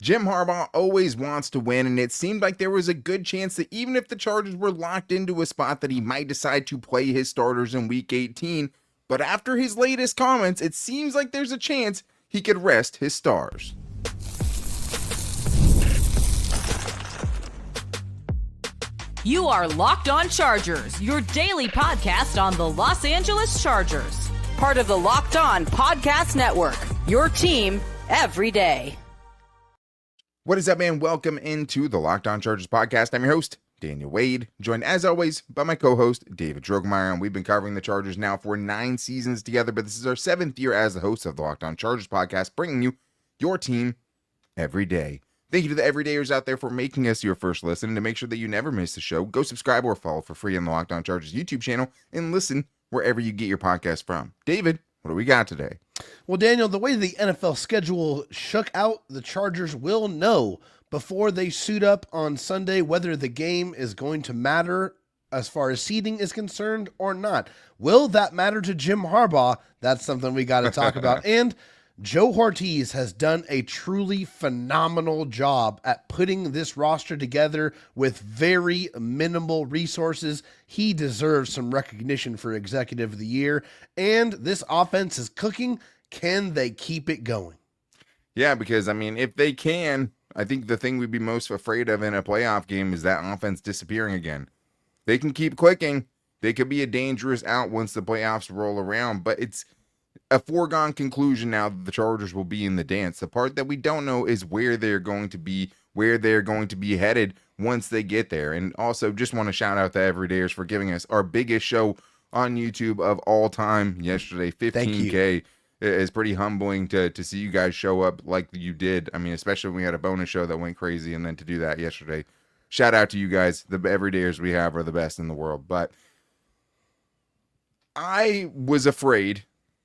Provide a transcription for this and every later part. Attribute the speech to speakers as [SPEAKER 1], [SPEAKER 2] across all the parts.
[SPEAKER 1] Jim Harbaugh always wants to win, and it seemed like there was a good chance that even if the Chargers were locked into a spot that he might decide to play his starters in Week 18. But after his latest comments, it seems like there's a chance he could rest his stars.
[SPEAKER 2] You are Locked On Chargers, your daily podcast on the Los Angeles Chargers. Part of the Locked On Podcast Network, your team every day.
[SPEAKER 1] What is up, man? Welcome into the Locked On Chargers podcast. I'm your host, Daniel Wade, joined as always by my co-host, David Drogemeyer, and we've been covering the Chargers now for 9 seasons together, but this is our 7th year as the host of the Locked On Chargers podcast, bringing you your team every day. Thank you to the everydayers out there for making us your first listen. And to make sure that you never miss the show, go subscribe or follow for free on the Locked On Chargers YouTube channel and listen wherever you get your podcast from. David, what do we got today?
[SPEAKER 3] Well, Daniel, the way the NFL schedule shook out, the Chargers will know before they suit up on Sunday whether the game is going to matter as far as seeding is concerned or not. Will that matter to Jim Harbaugh? That's something we got to talk about. And Joe Hortiz has done a truly phenomenal job at putting this roster together with very minimal resources. He deserves some recognition for Executive of the Year, and this offense is cooking. Can they keep it going?
[SPEAKER 1] Yeah, because, I mean, if they can, I think the thing we'd be most afraid of in a playoff game is that offense disappearing again. They can keep clicking. They could be a dangerous out once the playoffs roll around, but it's a foregone conclusion now that the Chargers will be in the dance. The part that we don't know is where they're going to be headed once they get there. And also just want to shout out the everydayers for giving us our biggest show on YouTube of all time yesterday. 15K is pretty humbling to see you guys show up like you did. I mean, especially when we had a bonus show that went crazy, and then to do that yesterday. Shout out to you guys. The everydayers we have are the best in the world. But I was afraid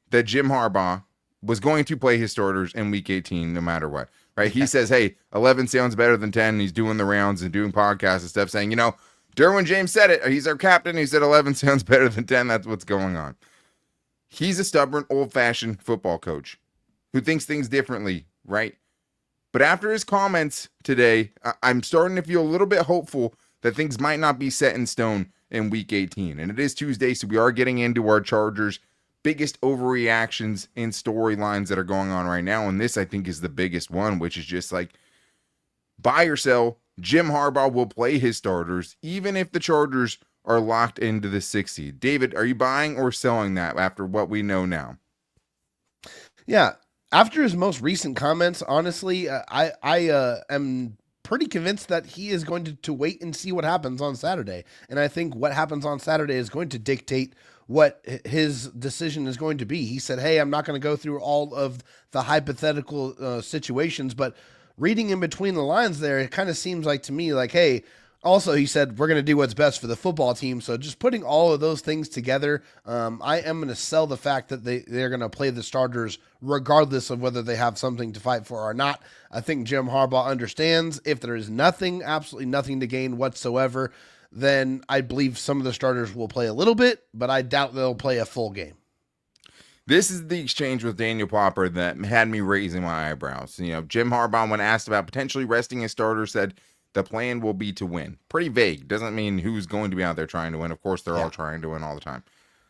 [SPEAKER 1] that Jim Harbaugh was going to play his starters in Week 18 no matter what, right? He says, hey, 11 sounds better than 10. He's doing the rounds and doing podcasts and stuff saying, Derwin James said it. He's our captain. He said 11 sounds better than 10. That's what's going on. He's a stubborn, old-fashioned football coach who thinks things differently, right? But after his comments today, I'm starting to feel a little bit hopeful that things might not be set in stone in Week 18. And it is Tuesday, so we are getting into our Chargers' biggest overreactions and storylines that are going on right now. And this, I think, is the biggest one, which is just like, buy or sell, Jim Harbaugh will play his starters, even if the Chargers are locked into the 6th seed. David, are you buying or selling that after what we know now?
[SPEAKER 3] Yeah. After his most recent comments, honestly, I am pretty convinced that he is going to wait and see what happens on Saturday. And I think what happens on Saturday is going to dictate what his decision is going to be. He said, hey, I'm not going to go through all of the hypothetical situations, but reading in between the lines there, it kind of seems like to me like, hey, also he said, we're going to do what's best for the football team. So just putting all of those things together, I am going to sell the fact that they're going to play the starters regardless of whether they have something to fight for or not. I think Jim Harbaugh understands if there is nothing, absolutely nothing to gain whatsoever, then I believe some of the starters will play a little bit, but I doubt they'll play a full game.
[SPEAKER 1] This is the exchange with Daniel Popper that had me raising my eyebrows. Jim Harbaugh, when asked about potentially resting his starter, said the plan will be to win. Pretty vague. Doesn't mean who's going to be out there trying to win. Of course, they're all trying to win all the time.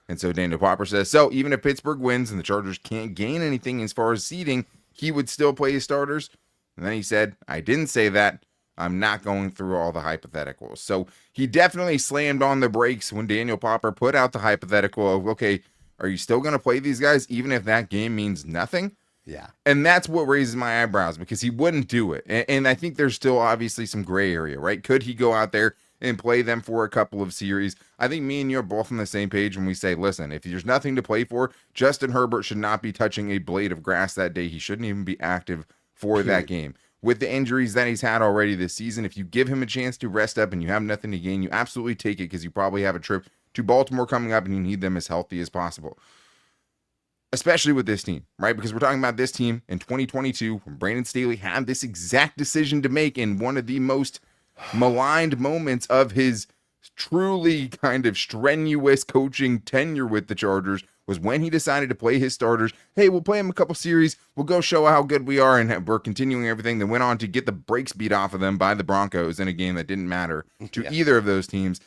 [SPEAKER 1] And so Daniel Popper says, so even if Pittsburgh wins and the Chargers can't gain anything as far as seeding, he would still play his starters. And then he said, I didn't say that. I'm not going through all the hypotheticals. So he definitely slammed on the brakes when Daniel Popper put out the hypothetical of, okay, are you still going to play these guys even if that game means nothing?
[SPEAKER 3] Yeah.
[SPEAKER 1] And that's what raises my eyebrows because he wouldn't do it. And I think there's still obviously some gray area, right? Could he go out there and play them for a couple of series? I think me and you are both on the same page when we say, listen, if there's nothing to play for, Justin Herbert should not be touching a blade of grass that day. He shouldn't even be active for that game. With the injuries that he's had already this season, if you give him a chance to rest up and you have nothing to gain, you absolutely take it because you probably have a trip to Baltimore coming up and you need them as healthy as possible. Especially with this team, right? Because we're talking about this team in 2022 when Brandon Staley had this exact decision to make in one of the most maligned moments of his truly kind of strenuous coaching tenure with the Chargers was when he decided to play his starters. Hey, we'll play him a couple series. We'll go show how good we are, and we're continuing everything. Then went on to get the brakes beat off of them by the Broncos in a game that didn't matter to either of those teams.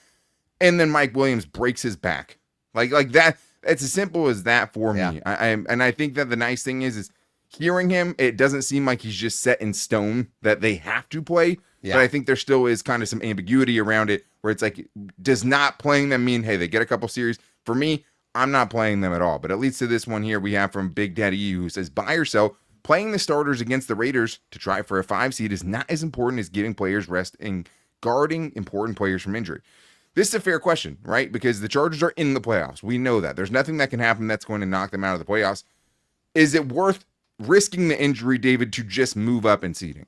[SPEAKER 1] And then Mike Williams breaks his back. Like that. It's as simple as that for me. I think that the nice thing is hearing him, it doesn't seem like he's just set in stone that they have to play. But I think there still is kind of some ambiguity around it where it's like, does not playing them mean, hey, they get a couple series? For me, I'm not playing them at all. But it leads to this one here we have from Big Daddy E, who says, buy or sell, playing the starters against the Raiders to try for a 5 seed is not as important as giving players rest and guarding important players from injury. This is a fair question, right? Because the Chargers are in the playoffs. We know that. There's nothing that can happen that's going to knock them out of the playoffs. Is it worth risking the injury, David, to just move up in seeding?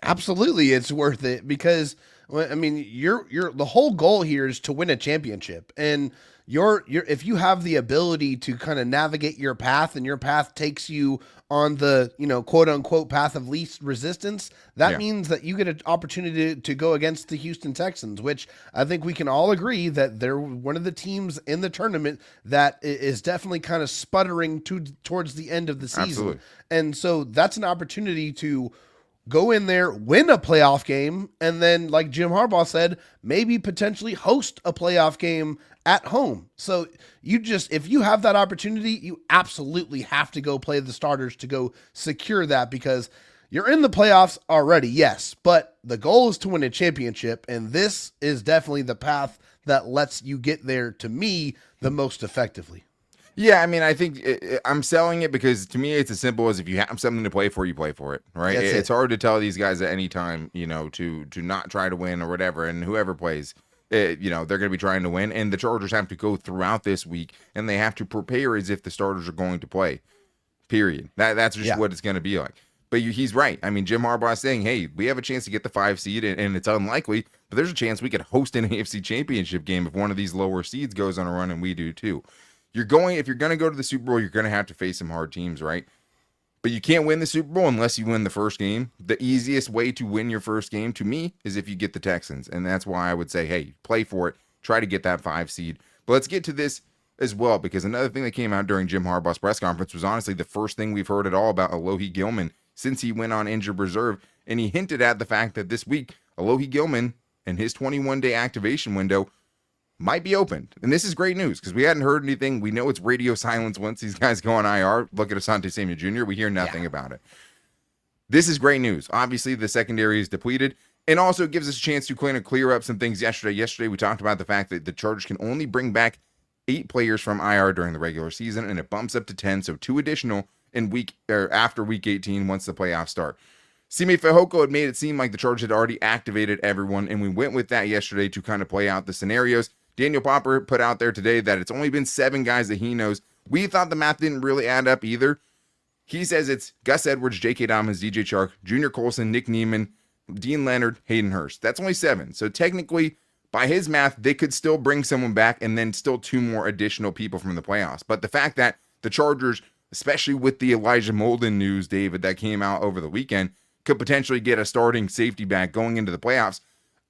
[SPEAKER 3] Absolutely, it's worth it because I mean, you're the whole goal here is to win a championship, and you're if you have the ability to kind of navigate your path, and your path takes you on the quote unquote path of least resistance, that means that you get an opportunity to go against the Houston Texans, which I think we can all agree that they're one of the teams in the tournament that is definitely kind of sputtering towards the end of the season.
[SPEAKER 1] Absolutely.
[SPEAKER 3] And so that's an opportunity to go in there, win a playoff game, and then, like Jim Harbaugh said, maybe potentially host a playoff game at home. So if you have that opportunity, you absolutely have to go play the starters to go secure that, because you're in the playoffs already, yes, but the goal is to win a championship, and this is definitely the path that lets you get there, to me, the most effectively.
[SPEAKER 1] Yeah, I mean, I think I'm selling it because to me, it's as simple as if you have something to play for, you play for it, right? It's hard to tell these guys at any time, to not try to win or whatever. And whoever plays, they're going to be trying to win. And the Chargers have to go throughout this week, and they have to prepare as if the starters are going to play, period. That's just what it's going to be like. But he's right. I mean, Jim Harbaugh is saying, hey, we have a chance to get the 5 seed, and it's unlikely, but there's a chance we could host an AFC championship game if one of these lower seeds goes on a run, and we do too. If you're going to go to the Super Bowl, you're going to have to face some hard teams, right? But you can't win the Super Bowl unless you win the first game. The easiest way to win your first game, to me, is if you get the Texans. And that's why I would say, hey, play for it. Try to get that 5 seed. But let's get to this as well, because another thing that came out during Jim Harbaugh's press conference was honestly the first thing we've heard at all about Alohi Gilman since he went on injured reserve. And he hinted at the fact that this week, Alohi Gilman and his 21-day activation window might be opened. And this is great news because we hadn't heard anything. We know it's radio silence once these guys go on IR. Look at Asante Samuel Jr. We hear nothing about it. This is great news. Obviously, the secondary is depleted, and also gives us a chance to kind of clear up some things yesterday. Yesterday, we talked about the fact that the Chargers can only bring back 8 players from IR during the regular season, and it bumps up to 10, so 2 additional after week 18 once the playoffs start. Simi Fehoko had made it seem like the Chargers had already activated everyone, and we went with that yesterday to kind of play out the scenarios. Daniel Popper put out there today that it's only been 7 guys that he knows. We thought the math didn't really add up either. He says it's Gus Edwards, J.K. Dobbins, DJ Chark, Junior Colson, Nick Neiman, Dean Leonard, Hayden Hurst. That's only 7. So technically, by his math, they could still bring someone back and then still 2 more additional people from the playoffs. But the fact that the Chargers, especially with the Elijah Molden news, David, that came out over the weekend, could potentially get a starting safety back going into the playoffs,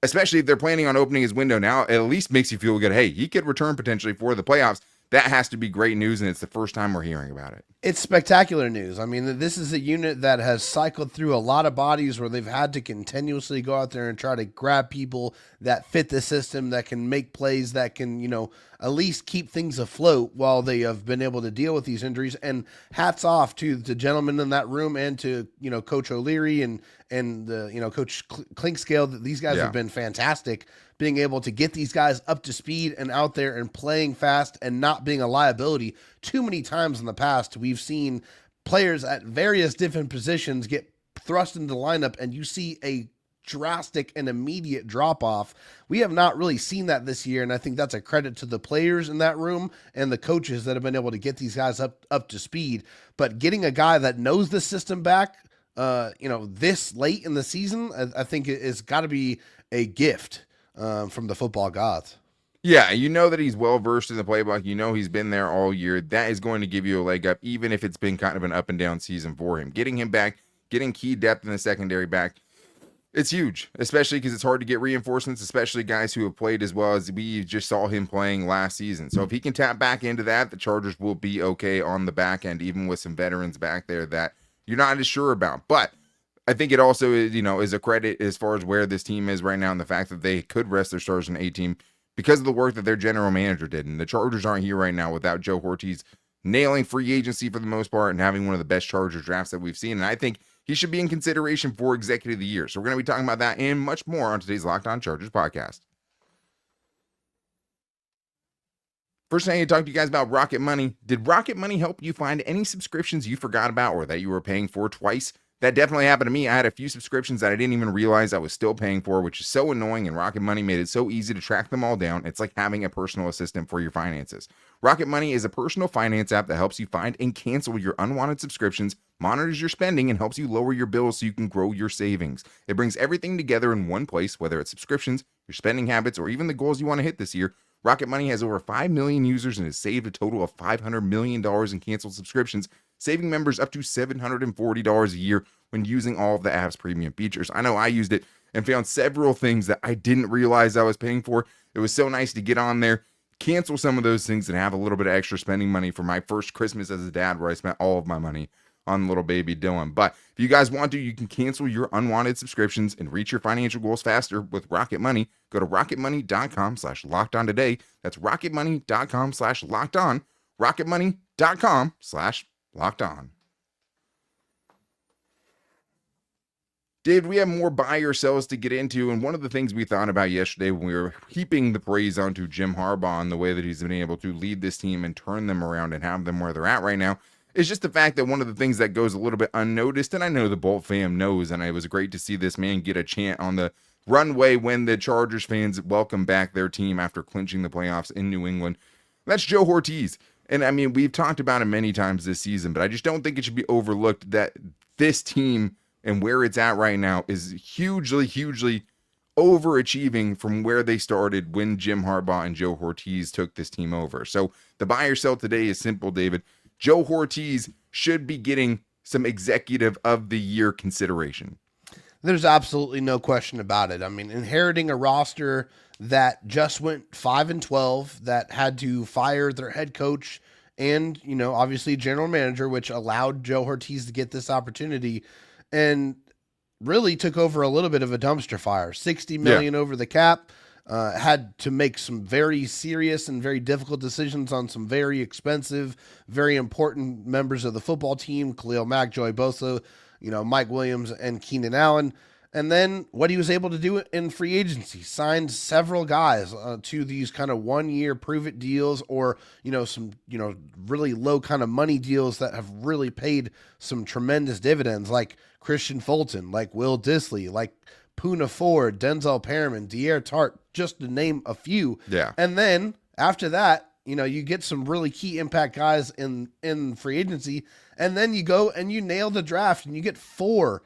[SPEAKER 1] especially if they're planning on opening his window now, it at least makes you feel good. Hey, he could return potentially for the playoffs. That has to be great news, and it's the first time we're hearing about it.
[SPEAKER 3] It's spectacular news. I mean, this is a unit that has cycled through a lot of bodies where they've had to continuously go out there and try to grab people that fit the system, that can make plays, that can, at least keep things afloat while they have been able to deal with these injuries. And hats off to the gentlemen in that room and to, Coach O'Leary and Coach Clinkscale. That these guys have been fantastic, being able to get these guys up to speed and out there and playing fast and not being a liability. Too many times in the past, we've seen players at various different positions get thrust into the lineup and you see a drastic and immediate drop off. We have not really seen that this year, and I think that's a credit to the players in that room and the coaches that have been able to get these guys up to speed. But getting a guy that knows the system back, this late in the season, I think it's got to be a gift from the football gods.
[SPEAKER 1] Yeah, that he's well-versed in the playbook. He's been there all year. That is going to give you a leg up, even if it's been kind of an up-and-down season for him. Getting him back, getting key depth in the secondary back, It's huge, especially because it's hard to get reinforcements, especially guys who have played as well as we just saw him playing last season. So if he can tap back into that, the Chargers will be okay on the back end, even with some veterans back there that you're not as sure about. But I think it also is, is a credit as far as where this team is right now and the fact that they could rest their stars in A-team because of the work that their general manager did. And the Chargers aren't here right now without Joe Hortiz nailing free agency for the most part and having one of the best Charger drafts that we've seen. And I think he should be in consideration for Executive of the Year. So we're going to be talking about that and much more on today's Locked On Chargers podcast. First, I need to talk to you guys about Rocket Money. Did Rocket Money help you find any subscriptions you forgot about or that you were paying for twice? That definitely happened to me. I had a few subscriptions that I didn't even realize I was still paying for, which is so annoying, and Rocket Money made it so easy to track them all down. It's like having a personal assistant for your finances. Rocket Money is a personal finance app that helps you find and cancel your unwanted subscriptions, monitors your spending, and helps you lower your bills so you can grow your savings. It brings everything together in one place, whether it's subscriptions, your spending habits, or even the goals you want to hit this year. Rocket Money has over 5 million users and has saved a total of $500 million in canceled subscriptions, saving members up to $740 a year when using all of the app's premium features. I know I used it and found several things that I didn't realize I was paying for. It was so nice to get on there, cancel some of those things, and have a little bit of extra spending money for my first Christmas as a dad, where I spent all of my money on little baby Dylan. But if you guys want to, you can cancel your unwanted subscriptions and reach your financial goals faster with Rocket Money. Go to rocketmoney.com/lockedon today. That's rocketmoney.com/lockedon. rocketmoney.com/lockedon. Dave, we have more buy or sells to get into, and one of the things we thought about yesterday when we were heaping the praise onto Jim Harbaugh and the way that he's been able to lead this team and turn them around and have them where they're at right now is just the fact that one of the things that goes a little bit unnoticed, and I know the Bolt fam knows, and it was great to see this man get a chant on the runway when the Chargers fans welcome back their team after clinching the playoffs in New England. That's Joe Hortiz. And I mean, we've talked about him many times this season, but I just don't think it should be overlooked that this team and where it's at right now is hugely overachieving from where they started when Jim Harbaugh and Joe Hortiz took this team over. So the buy or sell today is simple, David. Joe Hortiz should be getting some Executive of the Year consideration.
[SPEAKER 3] There's absolutely no question about it. I mean, inheriting a roster that just went 5-12, that had to fire their head coach and, obviously general manager, which allowed Joe Hortiz to get this opportunity, and really took over a little bit of a dumpster fire. $60 million over the cap, had to make some very serious and very difficult decisions on some very expensive, very important members of the football team, Khalil Mack, Joey Bosa, Mike Williams, and Keenan Allen. And then what he was able to do in free agency, signed several guys to these kind of 1-year prove-it deals, or, some, really low kind of money deals that have really paid some tremendous dividends, like Christian Fulton, like Will Dissly, like Poona Ford, Denzel Perriman, Dier Tart, just to name a few.
[SPEAKER 1] Yeah.
[SPEAKER 3] And then after that, you get some really key impact guys in free agency, and then you go and you nail the draft and you get 4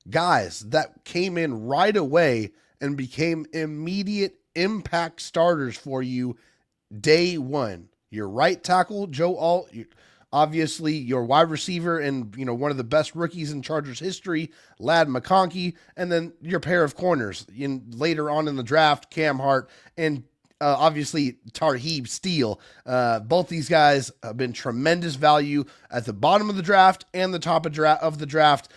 [SPEAKER 3] guys that came in right away and became immediate impact starters for you day one. Your right tackle, Joe Alt, obviously your wide receiver and one of the best rookies in Chargers history, Ladd McConkey, and then your pair of corners later on in the draft, Cam Hart and obviously Tarheeb Steele. Both these guys have been tremendous value at the bottom of the draft and the top of the draft.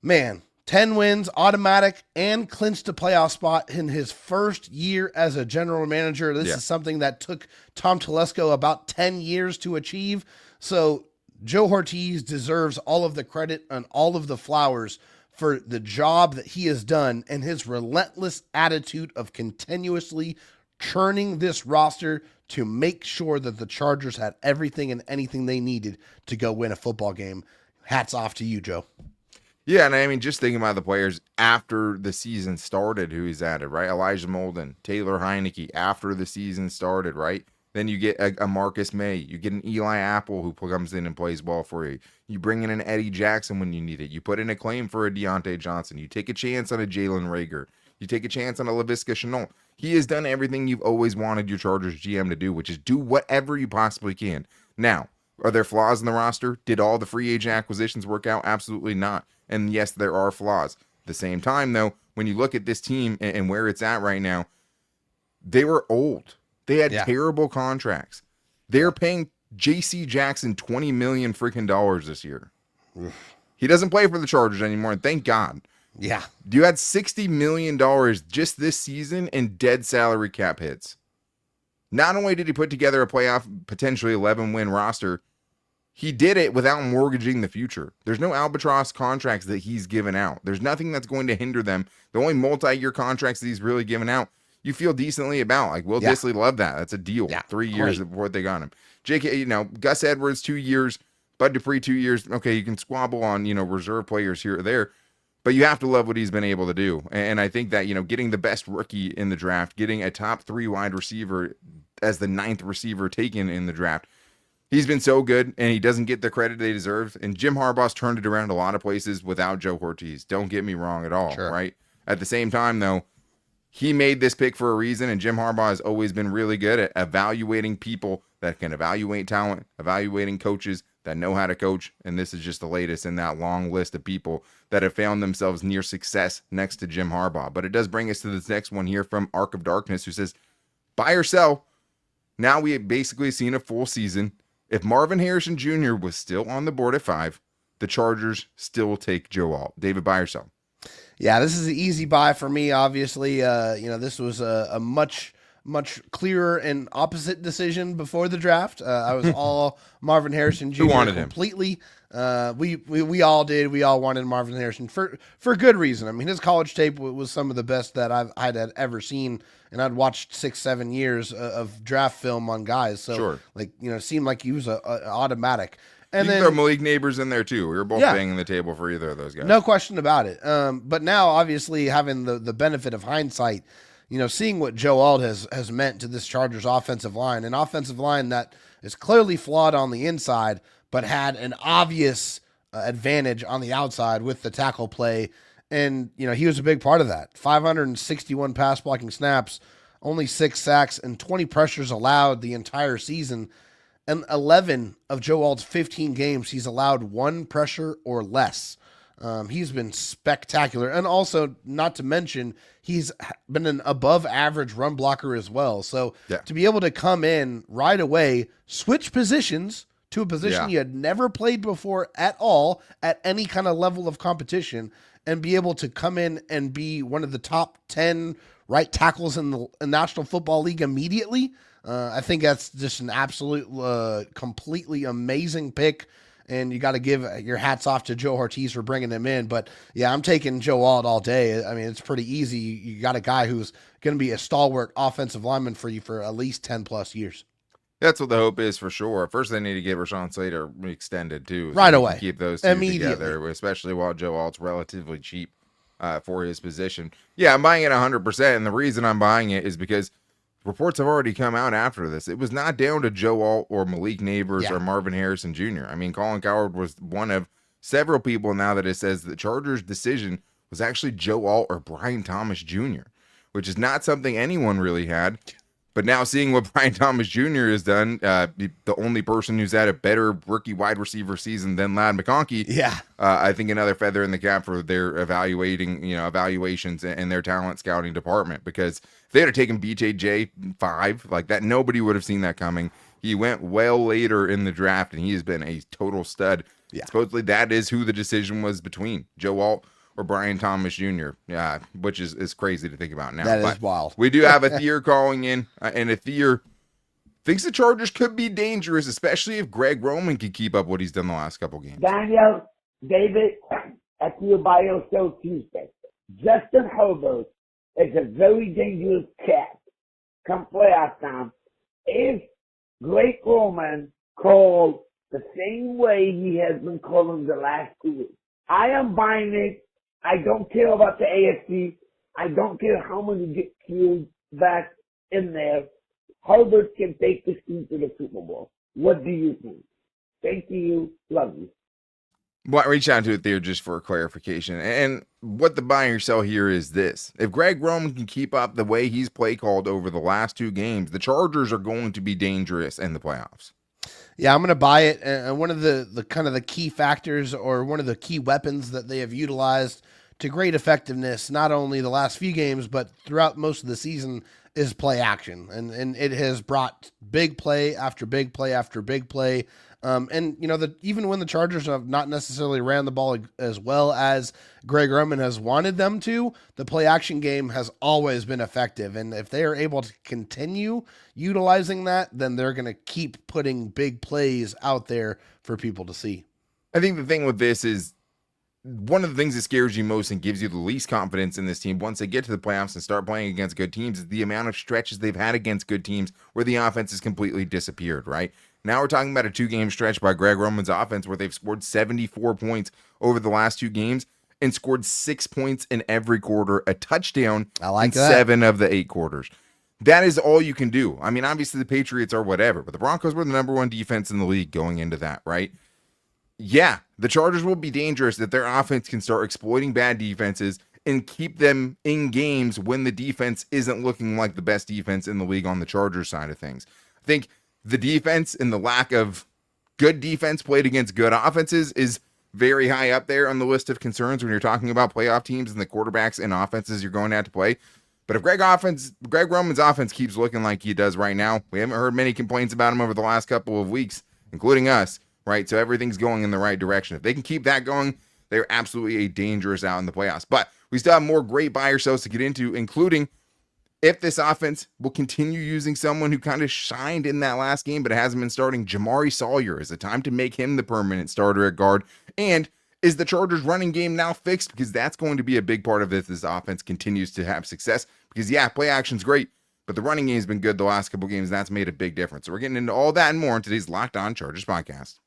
[SPEAKER 3] Man, 10 wins, automatic, and clinched a playoff spot in his first year as a general manager. This is something that took Tom Telesco about 10 years to achieve. So Joe Hortiz deserves all of the credit and all of the flowers for the job that he has done and his relentless attitude of continuously churning this roster to make sure that the Chargers had everything and anything they needed to go win a football game. Hats off to you, Joe.
[SPEAKER 1] Yeah, and I mean, just thinking about the players after the season started, who he's added, right? Elijah Molden, Taylor Heineke, after the season started, right? Then you get a Marcus May. You get an Eli Apple who comes in and plays well for you. You bring in an Eddie Jackson when you need it. You put in a claim for a Deontay Johnson. You take a chance on a Jalen Reagor. You take a chance on a Laviska Shenault. He has done everything you've always wanted your Chargers GM to do, which is do whatever you possibly can. Now, are there flaws in the roster? Did all the free agent acquisitions work out? Absolutely not. And yes, there are flaws. At the same time, though, when you look at this team and where it's at right now, they were old. They had terrible contracts. They're paying J.C. Jackson $20 million freaking dollars this year. He doesn't play for the Chargers anymore, and thank God.
[SPEAKER 3] Yeah.
[SPEAKER 1] You had $60 million just this season in dead salary cap hits. Not only did he put together a playoff, potentially 11-win roster, he did it without mortgaging the future. There's no albatross contracts that he's given out. There's nothing that's going to hinder them. The only multi-year contracts that he's really given out, you feel decently about. Like, Will Dissly loved that. That's a deal. 3 years of what they got him. Gus Edwards, 2 years. Bud Dupree, 2 years. Okay, you can squabble on, reserve players here or there. But you have to love what he's been able to do. And I think that, getting the best rookie in the draft, getting a top 3 wide receiver as the 9th receiver taken in the draft, he's been so good, and he doesn't get the credit they deserve. And Jim Harbaugh's turned it around a lot of places without Joe Hortiz. Don't get me wrong at all, right? At the same time, though, he made this pick for a reason, and Jim Harbaugh has always been really good at evaluating people that can evaluate talent, evaluating coaches that know how to coach, and this is just the latest in that long list of people that have found themselves near success next to Jim Harbaugh. But it does bring us to this next one here from Arc of Darkness, who says, buy or sell. Now we have basically seen a full season. If Marvin Harrison Jr. was still on the board at 5, the Chargers still take Joe Alt. David, buy or sell?
[SPEAKER 3] Yeah, this is an easy buy for me, obviously. This was a much clearer and opposite decision before the draft. I was all Marvin Harrison Jr.
[SPEAKER 1] Who wanted
[SPEAKER 3] completely. We all did. We all wanted Marvin Harrison for good reason. I mean, his college tape was some of the best that I'd ever seen, and I'd watched 6-7 years of draft film on guys. So, it seemed like he was a automatic. And
[SPEAKER 1] you
[SPEAKER 3] then
[SPEAKER 1] can throw Malik Neighbors in there too. We were both banging the table for either of those guys.
[SPEAKER 3] No question about it. But now, obviously, having the benefit of hindsight, seeing what Joe Alt has meant to this Chargers offensive line, an offensive line that is clearly flawed on the inside, but had an obvious advantage on the outside with the tackle play. And, he was a big part of that. 561 pass blocking snaps, only 6 sacks, and 20 pressures allowed the entire season. And 11 of Joe Alt's 15 games, he's allowed 1 pressure or less. He's been spectacular. And also, not to mention, he's been an above average run blocker as well. So to be able to come in right away, switch positions to a position you had never played before at all at any kind of level of competition, and be able to come in and be one of the top 10 right tackles in the National Football League immediately, I think that's just an absolute, completely amazing pick. And you got to give your hats off to Joe Hortiz for bringing him in. But, I'm taking Joe Alt all day. I mean, it's pretty easy. You got a guy who's going to be a stalwart offensive lineman for you for at least 10-plus years.
[SPEAKER 1] That's what the hope is for sure. First, they need to get Rashawn Slater extended, too.
[SPEAKER 3] Right away.
[SPEAKER 1] Keep those two together, especially while Joe Alt's relatively cheap for his position. Yeah, I'm buying it 100%. And the reason I'm buying it is because reports have already come out after this. It was not down to Joe Alt or Malik Neighbors or Marvin Harrison Jr. I mean, Colin Cowherd was one of several people now that it says the Chargers' decision was actually Joe Alt or Brian Thomas Jr., which is not something anyone really had. But now seeing what Brian Thomas Jr. has done, the only person who's had a better rookie wide receiver season than Ladd McConkey, I think another feather in the cap for their evaluations and their talent scouting department. Because if they had taken BJJ 5 like that, nobody would have seen that coming. He went well later in the draft, and he has been a total stud. Supposedly that is who the decision was between, Joe Alt or Brian Thomas Jr., which is crazy to think about now.
[SPEAKER 3] That is wild.
[SPEAKER 1] We do have a Thier calling in, and a Thier thinks the Chargers could be dangerous, especially if Greg Roman can keep up what he's done the last couple games.
[SPEAKER 4] Daniel, David, at your bio show Tuesday, Justin Herbert is a very dangerous cat. Come playoff time. If Greg Roman called the same way he has been calling the last 2 weeks, I am buying it. I don't care about the AFC. I don't care how many get killed back in there. Herbert can take this team to the Super Bowl. What do you think? Thank you. Love you.
[SPEAKER 1] Well, reach out to it there just for a clarification. And what the buy or sell here is this. If Greg Roman can keep up the way he's play called over the last 2 games, the Chargers are going to be dangerous in the playoffs.
[SPEAKER 3] Yeah, I'm going to buy it. And one of the kind of the key factors, or one of the key weapons that they have utilized to great effectiveness, not only the last few games, but throughout most of the season, is play action. And it has brought big play after big play after big play. And, even when the Chargers have not necessarily ran the ball as well as Greg Roman has wanted them to, the play action game has always been effective. And if they are able to continue utilizing that, then they're going to keep putting big plays out there for people to see.
[SPEAKER 1] I think the thing with this is one of the things that scares you most and gives you the least confidence in this team once they get to the playoffs and start playing against good teams is the amount of stretches they've had against good teams where the offense has completely disappeared, right? Now we're talking about a 2-game stretch by Greg Roman's offense where they've scored 74 points over the last 2 games and scored 6 points in every quarter, a touchdown in 7 of the 8 quarters. That is all you can do. I mean, obviously the Patriots are whatever, but the Broncos were the number 1 defense in the league going into that, right? Yeah, the Chargers will be dangerous that their offense can start exploiting bad defenses and keep them in games when the defense isn't looking like the best defense in the league on the Chargers side of things. I think the defense and the lack of good defense played against good offenses is very high up there on the list of concerns when you're talking about playoff teams and the quarterbacks and offenses you're going to have to play. But if Greg Roman's offense keeps looking like he does right now, we haven't heard many complaints about him over the last couple of weeks, including us, right? So everything's going in the right direction. If they can keep that going, they're absolutely a dangerous out in the playoffs. But we still have more great buy or sells to get into, including if this offense will continue using someone who kind of shined in that last game, but hasn't been starting. Jamaree Salyer, is it time to make him the permanent starter at guard? And is the Chargers running game now fixed? Because that's going to be a big part of this offense continues to have success. Because yeah, play action's great, but the running game's been good the last couple games. And that's made a big difference. So we're getting into all that and more in today's Locked On Chargers podcast.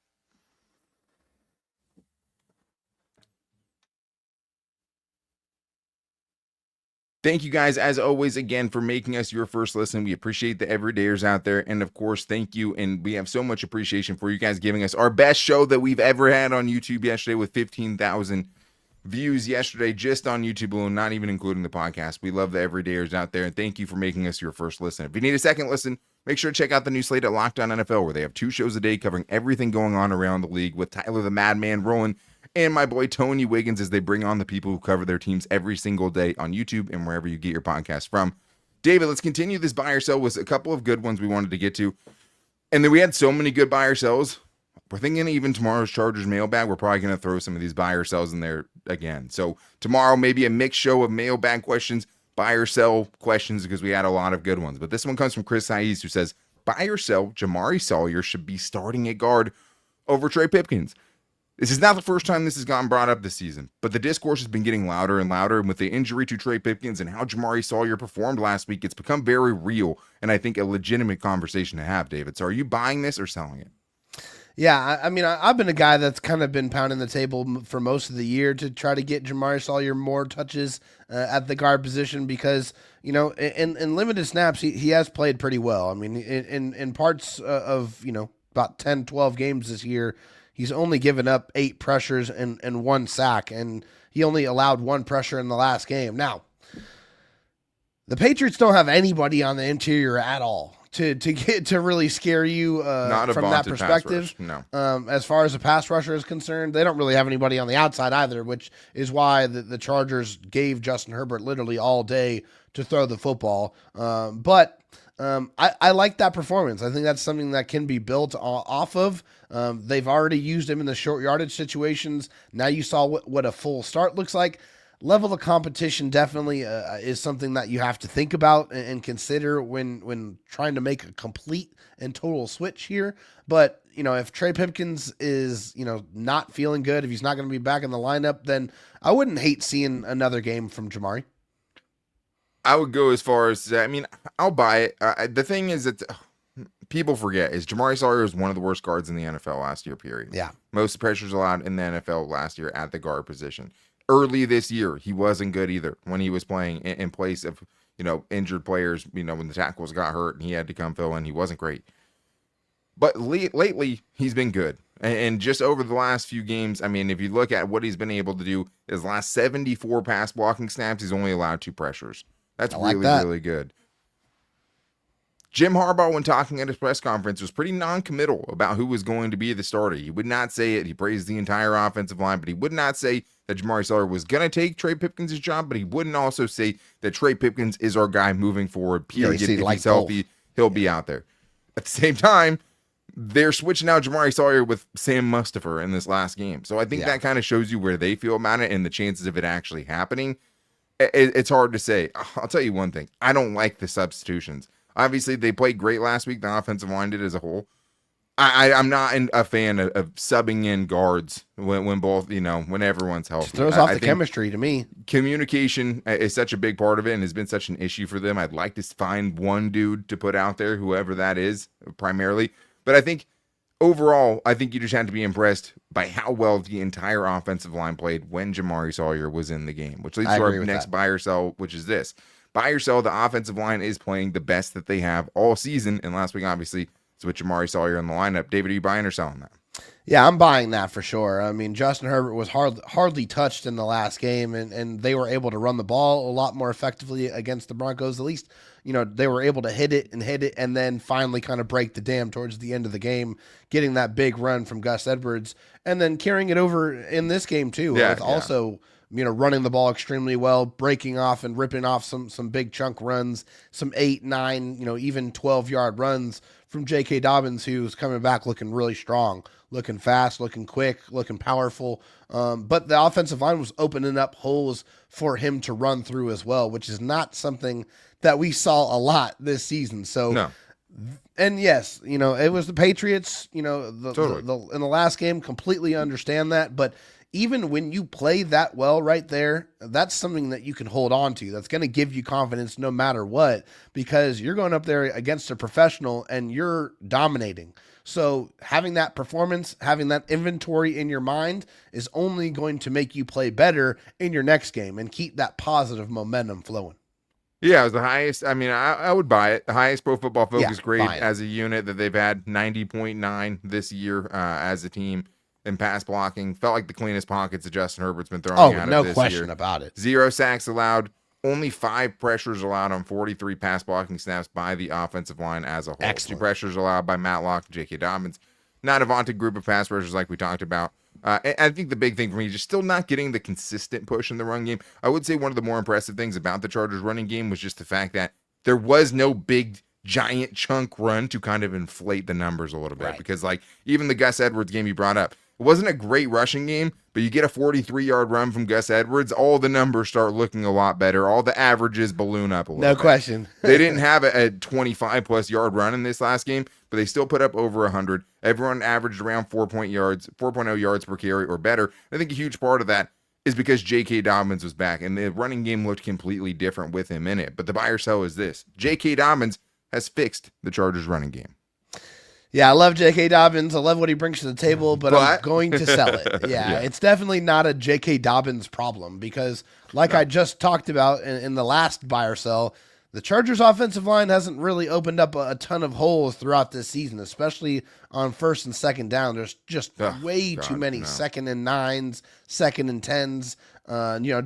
[SPEAKER 1] Thank you guys, as always, again, for making us your first listen. We appreciate the everydayers out there. And, of course, thank you. And we have so much appreciation for you guys giving us our best show that we've ever had on YouTube yesterday with 15,000 views yesterday just on YouTube alone, not even including the podcast. We love the everydayers out there. And thank you for making us your first listen. If you need a second listen, make sure to check out the new slate at Locked On NFL, where they have 2 shows a day covering everything going on around the league with Tyler the Madman Rowland and my boy Tony Wiggins as they bring on the people who cover their teams every single day on YouTube and wherever you get your podcast from. David, let's continue this buy or sell with a couple of good ones we wanted to get to. And then we had so many good buy or sells. We're thinking even tomorrow's Chargers mailbag, we're probably going to throw some of these buy or sells in there again. So tomorrow, maybe a mixed show of mailbag questions, buy or sell questions, because we had a lot of good ones. But this one comes from Chris Hayes, who says, buy or sell, Jamaree Salyer should be starting at guard over Trey Pipkins. This is not the first time this has gotten brought up this season, but the discourse has been getting louder and louder, and with the injury to Trey Pipkins and how Jamaree Salyer performed last week, it's become very real, and I think a legitimate conversation to have, David. So are you buying this or selling it?
[SPEAKER 3] Yeah, I mean, I've been a guy that's kind of been pounding the table for most of the year to try to get Jamaree Salyer more touches at the guard position because, in limited snaps, he has played pretty well. I mean, in parts of, about 10, 12 games this year, he's only given up 8 pressures and 1 sack, and he only allowed 1 pressure in the last game. Now, the Patriots don't have anybody on the interior at all to really scare you from that perspective.
[SPEAKER 1] No.
[SPEAKER 3] As far as a pass rusher is concerned, they don't really have anybody on the outside either, which is why the Chargers gave Justin Herbert literally all day to throw the football. But I like that performance. I think that's something that can be built off of. They've already used him in the short yardage situations. Now you saw what a full start looks like. Level of competition definitely is something that you have to think about and consider when trying to make a complete and total switch here. But, if Trey Pipkins is, not feeling good, if he's not going to be back in the lineup, then I wouldn't hate seeing another game from Jamaree.
[SPEAKER 1] I would go as far as, I'll buy it. The thing is that people forget is Jamaree Salyer is one of the worst guards in the NFL last year, period.
[SPEAKER 3] Yeah. Most
[SPEAKER 1] pressures allowed in the NFL last year at the guard position. Early this year, he wasn't good either when he was playing in place of, injured players, when the tackles got hurt and he had to come fill in. He wasn't great. But lately, he's been good. And just over the last few games, if you look at what he's been able to do, his last 74 pass blocking snaps, he's only allowed 2 pressures. That's really good. Jim Harbaugh, when talking at his press conference, was pretty non-committal about who was going to be the starter. He would not say it. He praised the entire offensive line, but he would not say that Jamaree Salyer was going to take Trey Pipkins' job, but he wouldn't also say that Trey Pipkins is our guy moving forward, period. If he's healthy, he'll be out there. At the same time, they're switching out Jamaree Salyer with Sam Mustipher in this last game. So I think that kind of shows you where they feel about it and the chances of it actually happening. It's hard to say. I'll tell you one thing. I don't like the substitutions. Obviously, they played great last week. The offensive line did as a whole. I'm not a fan of subbing in guards when both, when everyone's healthy.
[SPEAKER 3] Just throws off the chemistry to me.
[SPEAKER 1] Communication is such a big part of it and has been such an issue for them. I'd like to find one dude to put out there, whoever that is, primarily. But I think overall, you just have to be impressed by how well the entire offensive line played when Jamaree Salyer was in the game, which leads to our next buy or sell, which is this. Buy or sell, the offensive line is playing the best that they have all season. And last week, obviously, it's with Jamaree Salyer in the lineup. David, are you buying or selling that?
[SPEAKER 3] Yeah, I'm buying that for sure. I mean, Justin Herbert was hardly touched in the last game, and they were able to run the ball a lot more effectively against the Broncos. At least, they were able to hit it, and then finally kind of break the dam towards the end of the game, getting that big run from Gus Edwards, and then carrying it over in this game too. Also, running the ball extremely well, breaking off and ripping off some big chunk runs, some 8, 9, even 12-yard runs from J.K. Dobbins, who's coming back looking really strong, looking fast, looking quick, looking powerful. But the offensive line was opening up holes for him to run through as well, which is not something that we saw a lot this season. So,
[SPEAKER 1] no.
[SPEAKER 3] And yes, it was the Patriots,
[SPEAKER 1] Totally.
[SPEAKER 3] In the last game, completely understand that. But even when you play that well right there, that's something that you can hold on to. That's going to give you confidence no matter what, because you're going up there against a professional and you're dominating. So having that performance, having that inventory in your mind is only going to make you play better in your next game and keep that positive momentum flowing.
[SPEAKER 1] Yeah, it was the highest. I mean, I would buy it. The highest Pro Football Focus grade as a unit that they've had, 90.9 this year as a team. In pass blocking, felt like the cleanest pockets that Justin Herbert's been throwing out of this year.
[SPEAKER 3] No question about it.
[SPEAKER 1] 0 sacks allowed, only 5 pressures allowed on 43 pass blocking snaps by the offensive line as a whole.
[SPEAKER 3] Excellent.
[SPEAKER 1] 2 pressures allowed by Matt Locke and J.K. Dobbins. Not a vaunted group of pass pressures like we talked about. I think the big thing for me is just still not getting the consistent push in the run game. I would say one of the more impressive things about the Chargers running game was just the fact that there was no big giant chunk run to kind of inflate the numbers a little bit.
[SPEAKER 3] Right.
[SPEAKER 1] Because even the Gus Edwards game you brought up, it wasn't a great rushing game, but you get a 43-yard run from Gus Edwards, all the numbers start looking a lot better. All the averages balloon up a little bit.
[SPEAKER 3] No question.
[SPEAKER 1] They didn't have a 25-plus yard run in this last game, but they still put up over 100. Everyone averaged around 4.0 yards per carry or better. I think a huge part of that is because J.K. Dobbins was back, and the running game looked completely different with him in it. But the buy or sell is this. J.K. Dobbins has fixed the Chargers running game.
[SPEAKER 3] Yeah, I love J.K. Dobbins. I love what he brings to the table, but I'm going to sell it. Yeah, it's definitely not a J.K. Dobbins problem because, I just talked about in the last buy or sell, the Chargers' offensive line hasn't really opened up a ton of holes throughout this season, especially on first and second down. There's just way too many second and 9s, second and 10s,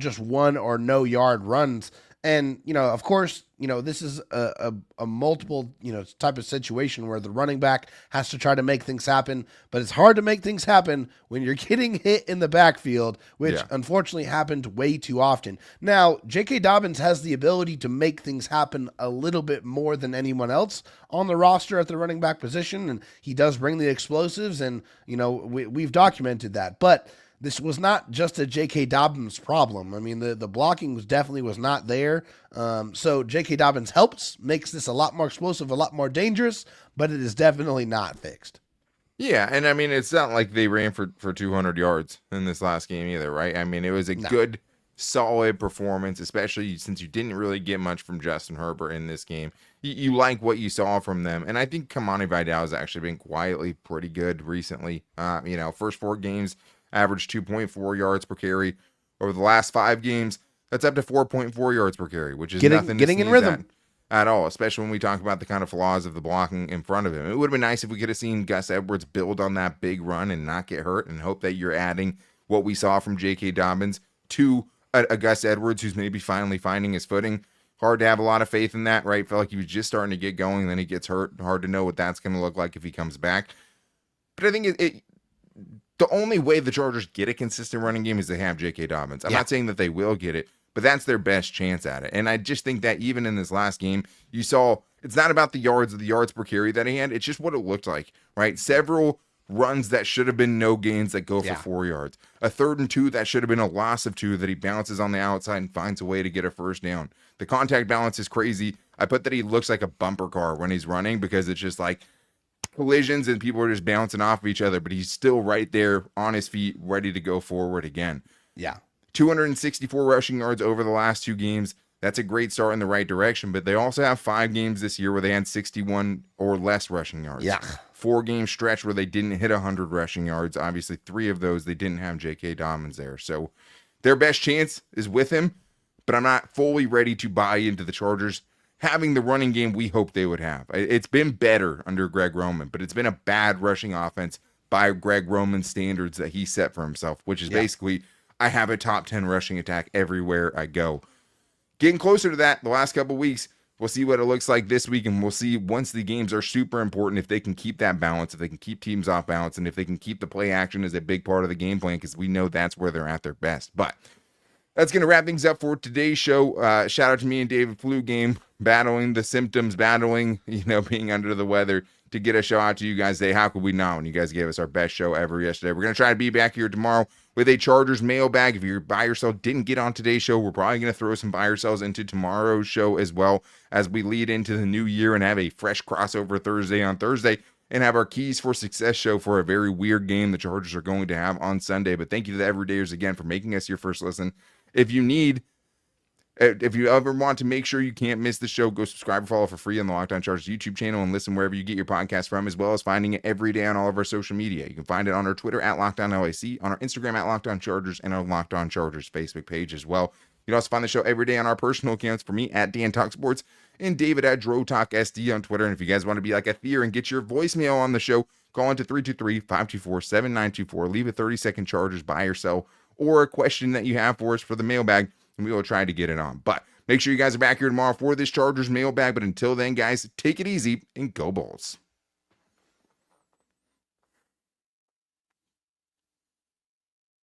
[SPEAKER 3] just 1 or no yard runs. And, of course, this is a multiple, type of situation where the running back has to try to make things happen, but it's hard to make things happen when you're getting hit in the backfield, which unfortunately happened way too often. Now, J.K. Dobbins has the ability to make things happen a little bit more than anyone else on the roster at the running back position, and he does bring the explosives, and, we've documented that. But this was not just a J.K. Dobbins problem. I mean, the blocking was not there. So J.K. Dobbins helps, makes this a lot more explosive, a lot more dangerous, but it is definitely not fixed.
[SPEAKER 1] Yeah, and I mean, it's not like they ran for 200 yards in this last game either, right? I mean, it was a good, solid performance, especially since you didn't really get much from Justin Herbert in this game. You like what you saw from them, and I think Kamani Vidal has actually been quietly pretty good recently. First 4 games, averaged 2.4 yards per carry. Over the last 5 games, that's up to 4.4 yards per carry, which is nothing to
[SPEAKER 3] getting in rhythm
[SPEAKER 1] at all, especially when we talk about the kind of flaws of the blocking in front of him. It would have been nice if we could have seen Gus Edwards build on that big run and not get hurt, and hope that you're adding what we saw from J.K. Dobbins to a Gus Edwards who's maybe finally finding his footing. Hard to have a lot of faith in that, right? Felt like he was just starting to get going, then he gets hurt. Hard to know what that's going to look like if he comes back. But I think the only way the Chargers get a consistent running game is they have J.K. Dobbins. I'm not saying that they will get it, but that's their best chance at it. And I just think that even in this last game, you saw it's not about the yards per carry that he had. It's just what it looked like, right? Several runs that should have been no gains that go for 4 yards. A 3rd and 2 that should have been a loss of 2 that he bounces on the outside and finds a way to get a first down. The contact balance is crazy. I put that he looks like a bumper car when he's running because it's just like collisions and people are just bouncing off of each other, but he's still right there on his feet, ready to go forward again.
[SPEAKER 3] Yeah.
[SPEAKER 1] 264 rushing yards over the last 2 games. That's a great start in the right direction, but they also have 5 games this year where they had 61 or less rushing yards.
[SPEAKER 3] Yeah.
[SPEAKER 1] 4-game stretch where they didn't hit 100 rushing yards. Obviously, 3 of those, they didn't have J.K. Dobbins there. So their best chance is with him, but I'm not fully ready to buy into the Chargers having the running game we hoped they would have. It's been better under Greg Roman, but it's been a bad rushing offense by Greg Roman's standards that he set for himself, which is basically, I have a top 10 rushing attack everywhere I go. Getting closer to that the last couple weeks, we'll see what it looks like this week, and we'll see once the games are super important if they can keep that balance, if they can keep teams off balance, and if they can keep the play action as a big part of the game plan, because we know that's where they're at their best. But that's going to wrap things up for today's show. Shout out to me and David Flu Game, battling the symptoms, being under the weather to get a show out to you guys today. How could we not when you guys gave us our best show ever yesterday? We're going to try to be back here tomorrow with a Chargers mailbag. If your buy or sell didn't get on today's show, we're probably going to throw some buy or sells into tomorrow's show as well as we lead into the new year and have a fresh crossover Thursday on Thursday and have our Keys for Success show for a very weird game the Chargers are going to have on Sunday. But thank you to the everydayers again for making us your first listen. If you ever want to make sure you can't miss the show, go subscribe or follow for free on the Locked On Chargers YouTube channel and listen wherever you get your podcast from, as well as finding it every day on all of our social media. You can find it on our Twitter at Locked On LAC, on our Instagram at Locked On Chargers, and our Locked On Chargers Facebook page as well. You can also find the show every day on our personal accounts, for me at Dan Talk Sports and David at Dro Talk SD on Twitter. And if you guys want to be like a Thier and get your voicemail on the show, call into 323-524-7924. Leave a 30-second Chargers buy or sell or a question that you have for us for the mailbag, and we will try to get it on. But make sure you guys are back here tomorrow for this Chargers mailbag. But until then, guys, take it easy and go Bulls.